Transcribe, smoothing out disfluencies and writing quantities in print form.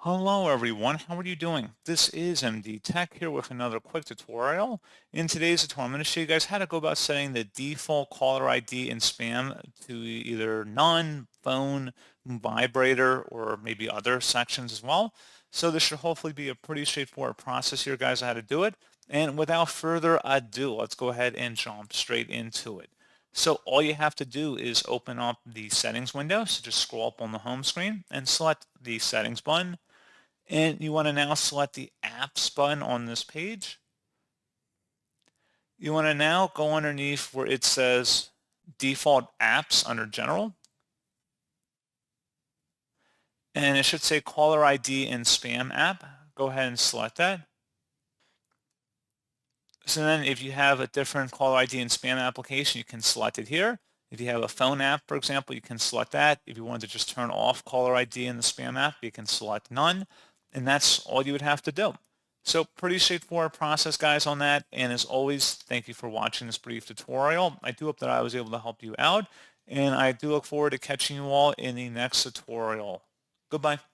Hello everyone, how are you doing? This is MD Tech here with another quick tutorial. In today's tutorial, I'm going to show you guys how to go about setting the default caller ID in spam to either none, phone, vibrator, or maybe other sections as well. So this should hopefully be a pretty straightforward process here, guys, on how to do it. And without further ado, let's go ahead and jump straight into it. So all you have to do is open up the settings window. So just scroll up on the home screen and select the settings button. And you want to now select the apps button on this page. You want to now go underneath where it says default apps under general. And it should say caller ID and spam app. Go ahead and select that. So then if you have a different caller ID and spam application, you can select it here. If you have a phone app, for example, you can select that. If you want to just turn off caller ID in the spam app, you can select none. And that's all you would have to do. So pretty straightforward process, guys, on that. And as always, thank you for watching this brief tutorial. I do hope that I was able to help you out. And I do look forward to catching you all in the next tutorial. Goodbye.